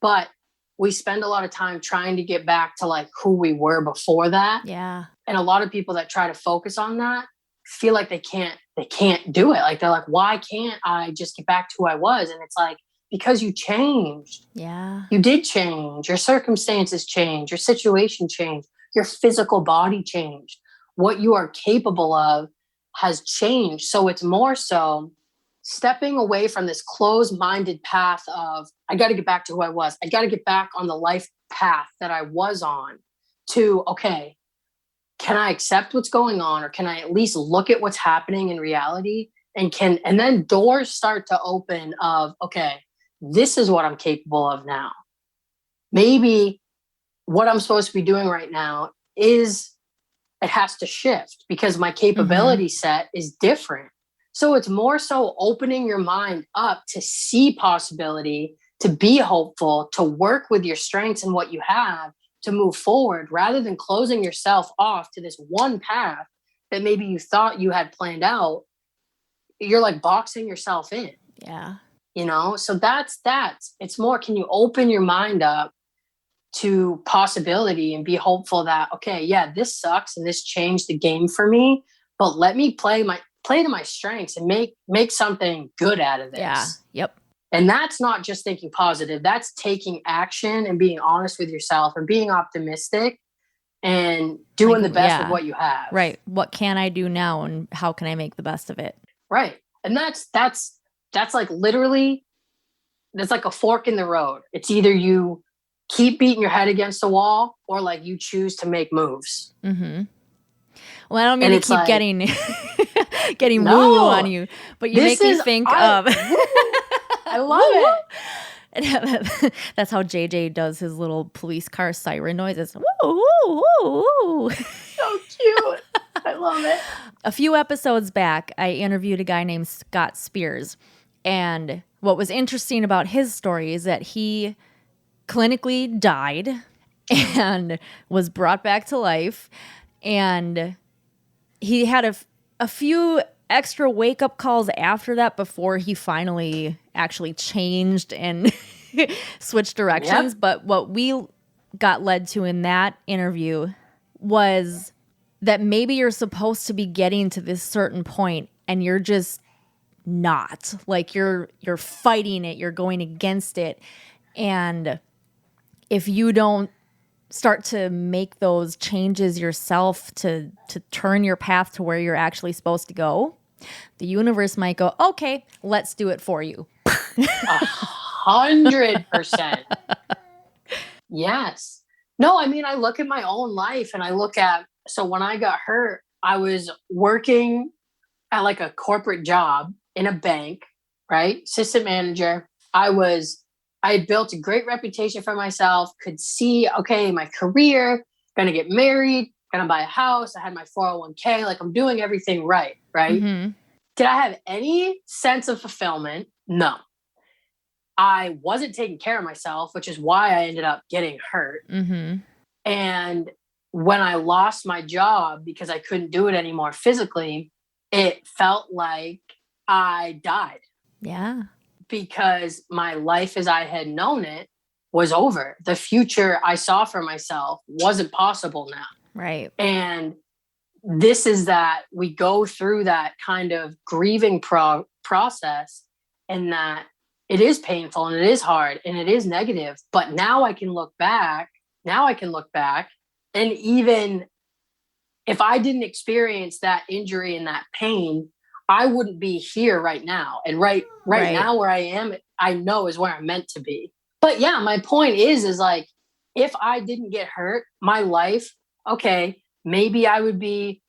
but we spend a lot of time trying to get back to like who we were before that. Yeah. And a lot of people that try to focus on that feel like they can't do it. Like, they're like, why can't I just get back to who I was? And it's like, because you changed. Yeah. You did change. Your circumstances changed. Your situation changed. Your physical body changed. What you are capable of has changed. So it's more so stepping away from this closed-minded path of, I got to get back to who I was. I got to get back on the life path that I was on, to, okay, can I accept what's going on? Or can I at least look at what's happening in reality? And then doors start to open of, okay, this is what I'm capable of now. Maybe what I'm supposed to be doing right now it has to shift, because my capability set is different. So it's more so opening your mind up to see possibility, to be hopeful, to work with your strengths and what you have to move forward, rather than closing yourself off to this one path that maybe you thought you had planned out. You're like boxing yourself in. Yeah. So that's it's more, can you open your mind up to possibility and be hopeful that, okay, yeah, this sucks and this changed the game for me, but let me play to my strengths and make something good out of this. Yeah. Yep. And that's not just thinking positive. That's taking action and being honest with yourself and being optimistic and doing the best with what you have. Right. What can I do now, and how can I make the best of it? Right. And that's like, literally, that's like a fork in the road. It's either you keep beating your head against the wall, or like you choose to make moves. Mm-hmm. Well, I don't mean to keep like, getting no, woo on you, but you make me think of. I love it. That's how JJ does his little police car siren noises. Woo, woo, woo, woo. So cute. I love it. A few episodes back, I interviewed a guy named Scott Spears. And what was interesting about his story is that he clinically died and was brought back to life. And he had a few extra wake-up calls after that before he finally actually changed and switched directions. Yep. But what we got led to in that interview was that maybe you're supposed to be getting to this certain point and you're just not. Like, you're fighting it, you're going against it. And if you don't start to make those changes yourself to turn your path to where you're actually supposed to go, the universe might go, okay, let's do it for you. 100%. Yes. No, I mean, I look at my own life and I look at, so when I got hurt, I was working at like a corporate job in a bank, right? Assistant manager. I had built a great reputation for myself, could see, okay, my career, gonna get married, gonna buy a house. I had my 401k, like, I'm doing everything right? Mm-hmm. Did I have any sense of fulfillment? No. I wasn't taking care of myself, which is why I ended up getting hurt. Mm-hmm. And when I lost my job because I couldn't do it anymore physically, it felt like I died. Yeah. Because my life as I had known it was over. The future I saw for myself wasn't possible now. Right. And this is that we go through that kind of grieving process, and that it is painful and it is hard and it is negative. But now I can look back. And even if I didn't experience that injury and that pain, I wouldn't be here right now. And right now where I am, I know is where I'm meant to be. But yeah, my point is like, if I didn't get hurt, my life, okay, maybe I would be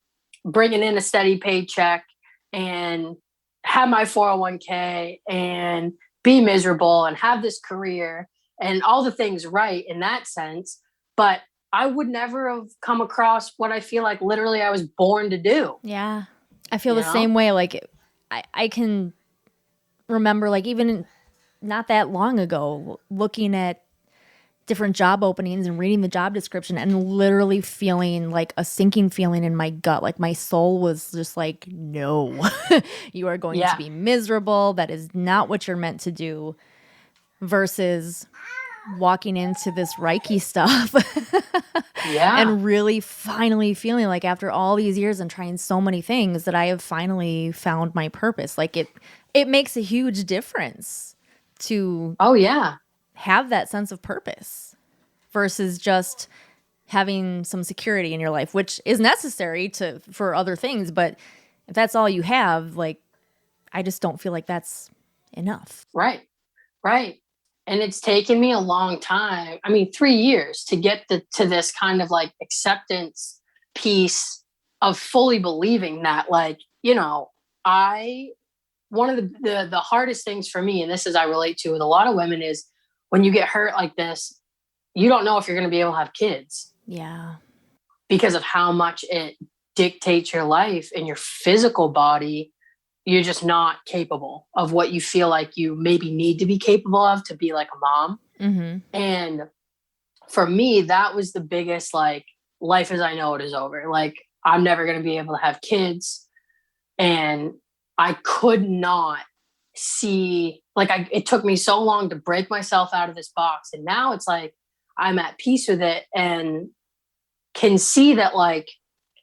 bringing in a steady paycheck and have my 401k and be miserable and have this career and all the things right in that sense. But I would never have come across what I feel like literally I was born to do. Yeah. I feel the same way. Like I can remember, like, even not that long ago, looking at different job openings and reading the job description and literally feeling like a sinking feeling in my gut. Like my soul was just like, no, you are going to be miserable. That is not what you're meant to do. Versus walking into this Reiki stuff and really finally feeling like, after all these years and trying so many things, that I have finally found my purpose. Like it makes a huge difference to have that sense of purpose versus just having some security in your life, which is necessary for other things. But if that's all you have, like, I just don't feel like that's enough. Right. And it's taken me a long time. I mean, 3 years to get to this kind of like acceptance piece of fully believing that, like, you know, one of the hardest things for me, and this is I relate to with a lot of women, is when you get hurt like this, you don't know if you're going to be able to have kids. Yeah. Because of how much it dictates your life and your physical body. You're just not capable of what you feel like you maybe need to be capable of to be like a mom. Mm-hmm. And for me, that was the biggest, like, life as I know it is over. Like, I'm never going to be able to have kids. And I could not see, like, it took me so long to break myself out of this box. And now it's like, I'm at peace with it and can see that, like,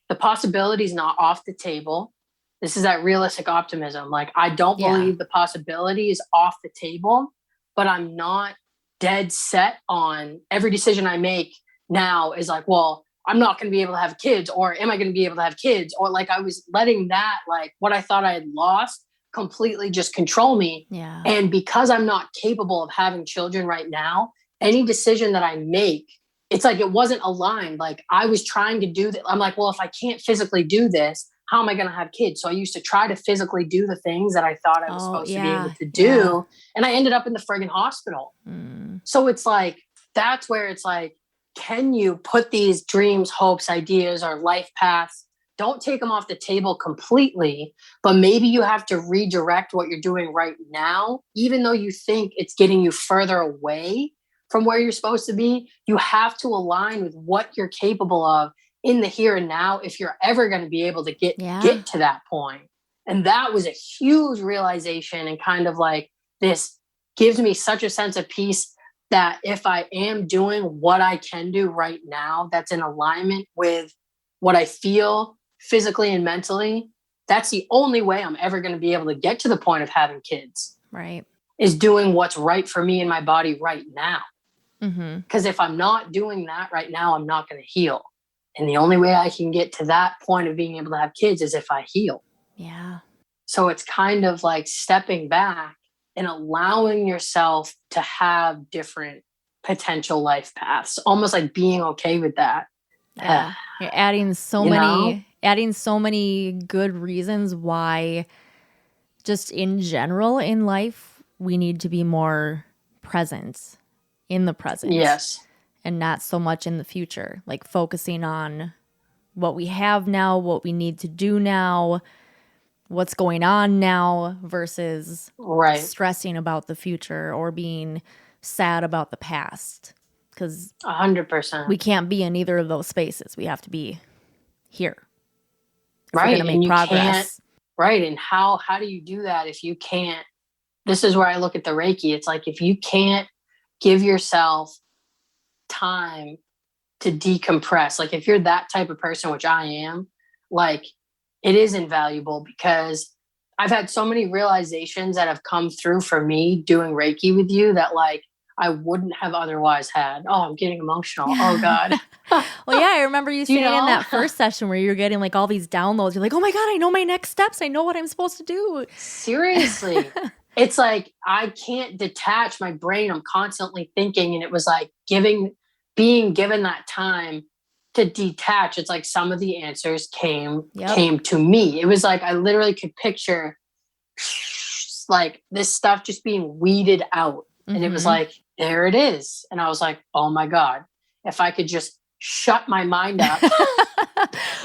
the possibility is not off the table. This is that realistic optimism. Like, I don't believe the possibility is off the table, but I'm not dead set on every decision I make now is like, well, I'm not going to be able to have kids, or am I going to be able to have kids? Or like, I was letting that, like, what I thought I had lost completely just control me. Yeah. And because I'm not capable of having children right now, any decision that I make, it's like, it wasn't aligned. Like, I was trying to do that. I'm like, well, if I can't physically do this, how am I going to have kids? So I used to try to physically do the things that I thought I was supposed to be able to do. Yeah. And I ended up in the friggin' hospital. So it's like, that's where it's like, can you put these dreams, hopes, ideas, or life paths, don't take them off the table completely, but maybe you have to redirect what you're doing right now, even though you think it's getting you further away from where you're supposed to be. You have to align with what you're capable of in the here and now if you're ever going to be able to get to that point. And that was a huge realization, and kind of like, this gives me such a sense of peace that if I am doing what I can do right now, that's in alignment with what I feel physically and mentally, that's the only way I'm ever going to be able to get to the point of having kids. Right. Is doing what's right for me and my body right now. Mm-hmm. Because if I'm not doing that right now, I'm not going to heal. And the only way I can get to that point of being able to have kids is if I heal. Yeah. So it's kind of like stepping back and allowing yourself to have different potential life paths, almost like being okay with that. Yeah. You're adding so many good reasons why, just in general in life, we need to be more present in the present. Yes. And not so much in the future, like focusing on what we have now, what we need to do now, what's going on now versus Right. stressing about the future or being sad about the past. Because 100%. we can't be in either of those spaces. We have to be here. If we're Right. going to make And you progress. can't, right. And how do you do that if you can't? This is where I look at the Reiki. It's like, if you can't give yourself time to decompress, like if you're that type of person, which I am, like it is invaluable, because I've had so many realizations that have come through for me doing Reiki with you that like I wouldn't have otherwise had. Oh, I'm getting emotional. Oh God. Well, yeah, I remember you saying in know? that first session where you're getting like all these downloads. You're like, oh my God, I know my next steps. I know what I'm supposed to do. Seriously. It's like I can't detach my brain. I'm constantly thinking. And it was like being given that time to detach. It's like some of the answers came to me. It was like I literally could picture like this stuff just being weeded out. And it was like, there it is. And I was like, oh my God, if I could just shut my mind up.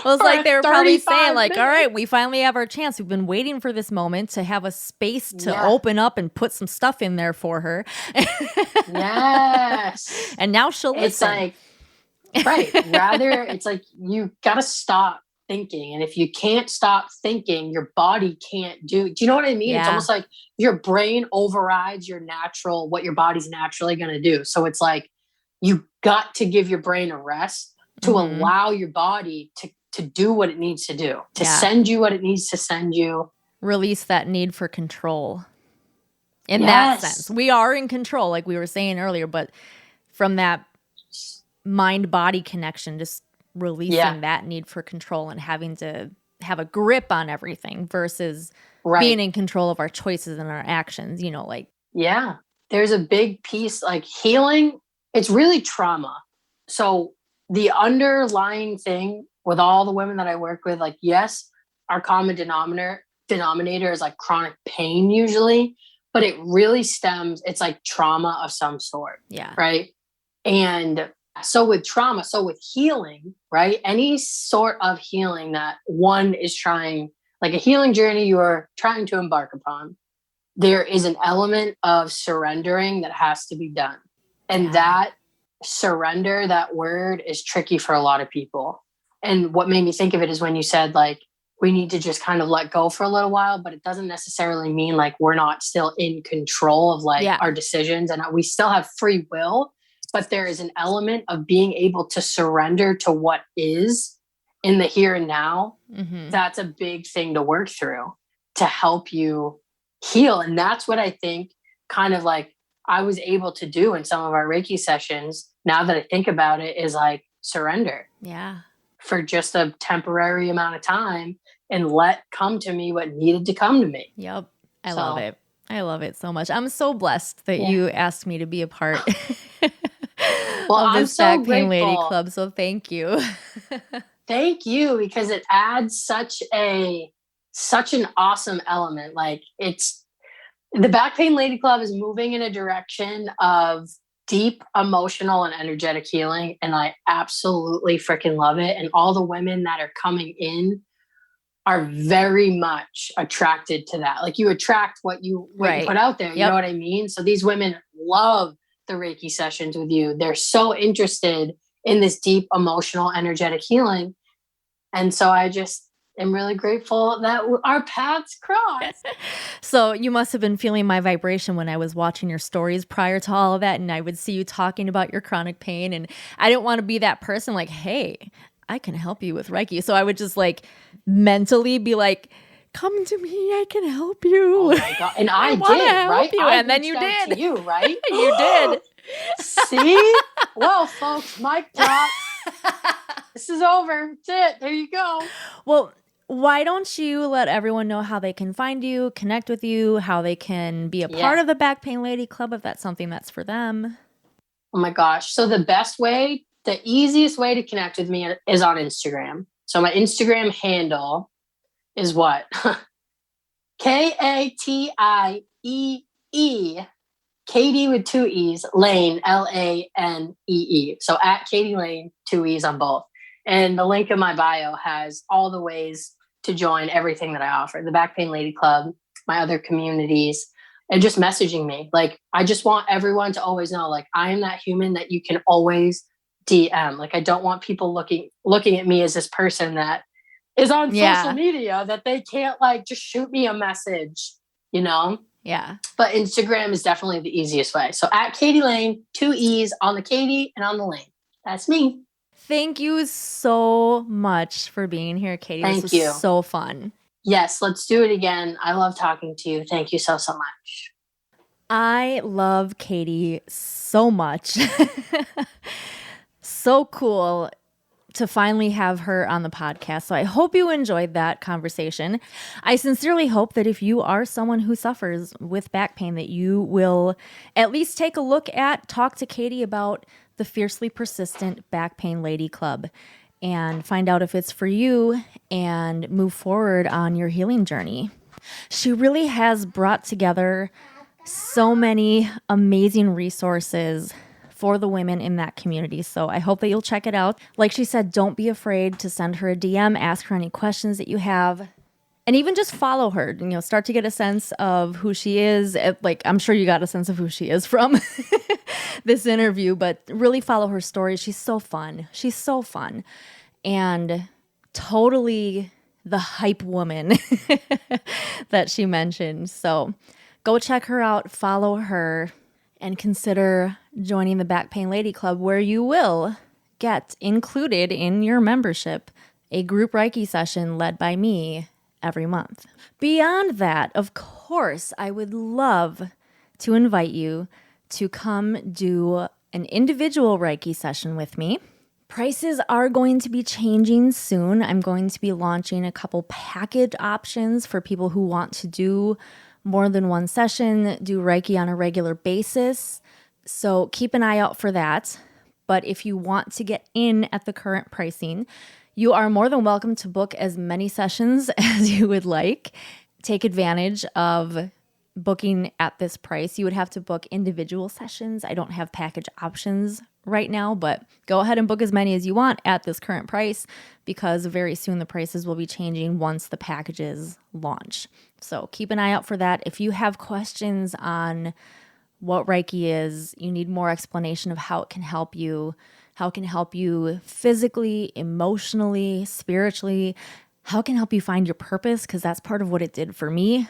Well, it's like they were probably saying like, minutes. all right, we finally have our chance. We've been waiting for this moment to have a space to open up and put some stuff in there for her. Yes. And now she'll listen. It's like, right. Rather, it's like you got to stop thinking. And if you can't stop thinking, your body can't do you know what I mean? Yeah. It's almost like your brain overrides what your body's naturally going to do. So it's like, you got to give your brain a rest to allow your body to do what it needs to do, to send you what it needs to send you. Release that need for control. In that sense, we are in control, like we were saying earlier, but from that mind-body connection, just releasing that need for control and having to have a grip on everything versus being in control of our choices and our actions, you know, like. Yeah. There's a big piece, like healing. It's really trauma. So the underlying thing with all the women that I work with, like, yes, our common denominator is like chronic pain usually, but it really it's like trauma of some sort. Yeah. Right. And so with trauma, so with healing, right? Any sort of healing that one is trying, like a healing journey you are trying to embark upon, there is an element of surrendering that has to be done. And that surrender, that word is tricky for a lot of people. And what made me think of it is when you said like, we need to just kind of let go for a little while, but it doesn't necessarily mean like we're not still in control of like our decisions, and we still have free will, but there is an element of being able to surrender to what is in the here and now. That's a big thing to work through to help you heal. And that's what I think kind of like I was able to do in some of our Reiki sessions. Now that I think about it, is like surrender. Yeah. For just a temporary amount of time and let come to me what needed to come to me. Yep. I love it. I love it so much. I'm so blessed that you asked me to be a part of this Back Pain Lady Club. So thank you. Thank you, because it adds such an awesome element. Like the Back Pain Lady Club is moving in a direction of deep emotional and energetic healing. And I absolutely freaking love it. And all the women that are coming in are very much attracted to that. Like you attract what you put out there. You know what I mean? So these women love the Reiki sessions with you. They're so interested in this deep emotional, energetic healing. And so I just am really grateful that our paths crossed. So you must have been feeling my vibration when I was watching your stories prior to all of that. And I would see you talking about your chronic pain. And I didn't want to be that person like, hey, I can help you with Reiki. So I would just like mentally be like, come to me, I can help you. Oh my God. And I did, right? And then you did. To you, right? You did. See? Well, folks, mic drop. This is over. That's it. There you go. Well, why don't you let everyone know how they can find you, connect with you, how they can be a part of the Back Pain Lady Club if that's something that's for them? Oh my gosh. So the easiest way to connect with me is on Instagram. So my Instagram handle is what? KATIEE, Katie with 2 E's, Lane, LANEE. So at Katie Lane, 2 E's on both. And the link in my bio has all the ways to join everything that I offer, the Back Pain Lady Club, my other communities, and just messaging me. Like, I just want everyone to always know, like, I am that human that you can always DM. Like, I don't want people looking at me as this person that is on social media that they can't like just shoot me a message, you know? Yeah. But Instagram is definitely the easiest way. So at Katie Lane, 2 E's on the Katie and on the Lane. That's me. Thank you so much for being here, Katie. Thank this was you. So fun. Yes, let's do it again. I love talking to you. Thank you so, so much. I love Katie so much. So cool to finally have her on the podcast. So I hope you enjoyed that conversation. I sincerely hope that if you are someone who suffers with back pain, that you will at least take a look at, talk to Katie about the Fiercely Persistent Back Pain Lady Club and find out if it's for you and move forward on your healing journey. She really has brought together so many amazing resources for the women in that community. So I hope that you'll check it out. Like she said, don't be afraid to send her a DM, ask her any questions that you have, and even just follow her, start to get a sense of who she is. Like, I'm sure you got a sense of who she is from this interview, but really follow her story. She's so fun. She's so fun. And totally the hype woman that she mentioned. So go check her out, follow her, and consider joining the Back Pain Lady Club, where you will get included in your membership a group Reiki session led by me every month. Beyond that, of course, I would love to invite you to come do an individual Reiki session with me. Prices are going to be changing soon. I'm going to be launching a couple package options for people who want to do more than one session, do Reiki on a regular basis. So keep an eye out for that. But if you want to get in at the current pricing, you are more than welcome to book as many sessions as you would like. Take advantage of booking at this price. You would have to book individual sessions. I don't have package options right now, but go ahead and book as many as you want at this current price, because very soon the prices will be changing once the packages launch. So keep an eye out for that. If you have questions on what Reiki is, you need more explanation of how it can help you, physically, emotionally, spiritually, how it can help you find your purpose, because that's part of what it did for me.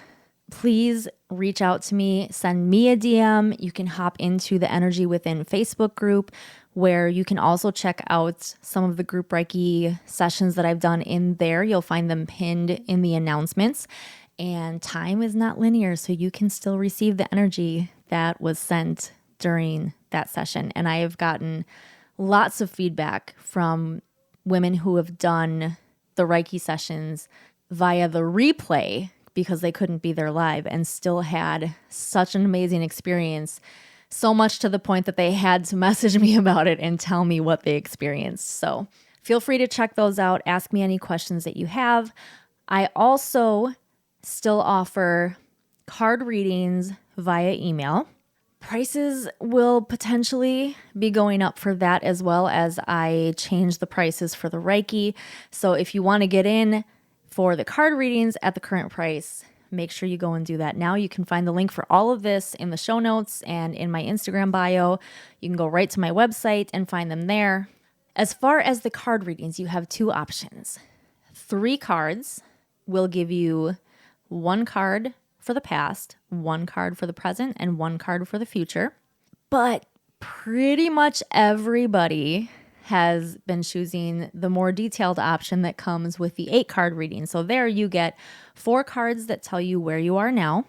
Please reach out to me, send me a DM. You can hop into the Energy Within Facebook group, where you can also check out some of the group Reiki sessions that I've done in there. You'll find them pinned in the announcements. And time is not linear, so you can still receive the energy that was sent during that session. And I have gotten lots of feedback from women who have done the Reiki sessions via the replay, because they couldn't be there live, and still had such an amazing experience, so much to the point that they had to message me about it and tell me what they experienced. So feel free to check those out. Ask me any questions that you have. I also still offer card readings via email. Prices will potentially be going up for that, as well as I change the prices for the Reiki. So if you want to get in for the card readings at the current price, make sure you go and do that now. You can find the link for all of this in the show notes and in my Instagram bio. You can go right to my website and find them there. As far as the card readings, you have 2 options. 3 cards will give you 1 card for the past, 1 card for the present, and 1 card for the future. But pretty much everybody has been choosing the more detailed option that comes with the 8 card reading. So there you get 4 cards that tell you where you are now,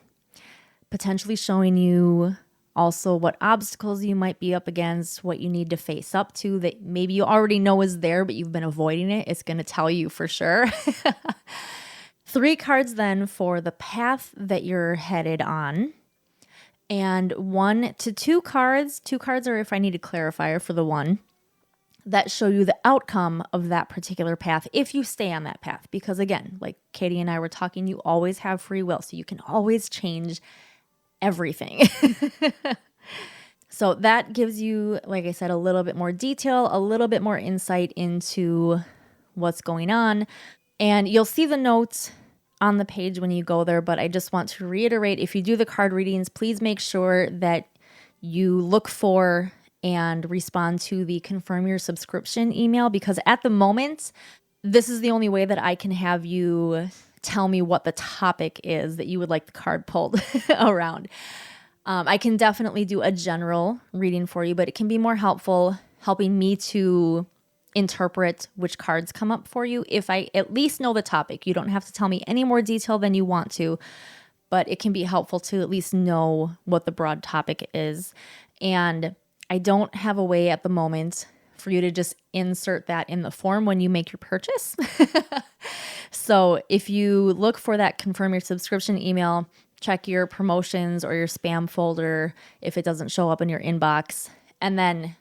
potentially showing you also what obstacles you might be up against, what you need to face up to that maybe you already know is there, but you've been avoiding it. It's going to tell you for sure. 3 cards then for the path that you're headed on, and 1 to 2 cards. 2 cards are if I need a clarifier for the 1, that show you the outcome of that particular path if you stay on that path. Because again, like Katie and I were talking, you always have free will, so you can always change everything. So that gives you, like I said, a little bit more detail, a little bit more insight into what's going on. And you'll see the notes on the page when you go there, but I just want to reiterate, if you do the card readings, please make sure that you look for and respond to the confirm your subscription email, because at the moment, this is the only way that I can have you tell me what the topic is that you would like the card pulled around. I can definitely do a general reading for you, but it can be more helpful helping me to interpret which cards come up for you if I at least know the topic. You don't have to tell me any more detail than you want to, but it can be helpful to at least know what the broad topic is. And I don't have a way at the moment for you to just insert that in the form when you make your purchase. So if you look for that confirm your subscription email, check your promotions or your spam folder if it doesn't show up in your inbox, and then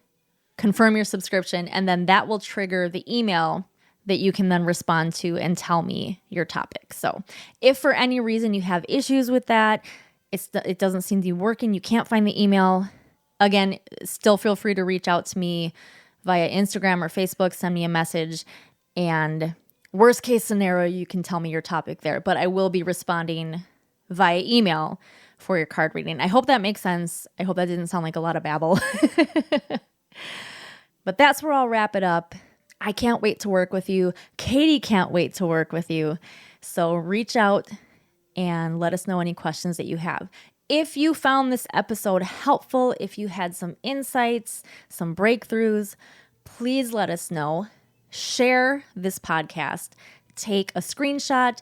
confirm your subscription, and then that will trigger the email that you can then respond to and tell me your topic. So if for any reason you have issues with that, it doesn't seem to be working, you can't find the email, again, still feel free to reach out to me via Instagram or Facebook, send me a message, and worst case scenario, you can tell me your topic there, but I will be responding via email for your card reading. I hope that makes sense. I hope that didn't sound like a lot of babble. But that's where I'll wrap it up. I can't wait to work with you. Katie can't wait to work with you. So reach out and let us know any questions that you have. If you found this episode helpful, if you had some insights, some breakthroughs, please let us know. Share this podcast. Take a screenshot,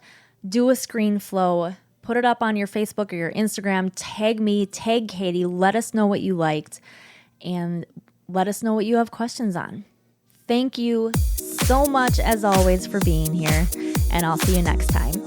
do a screen flow, put it up on your Facebook or your Instagram, tag me, tag Katie, let us know what you liked, and let us know what you have questions on. Thank you so much, as always, for being here, and I'll see you next time.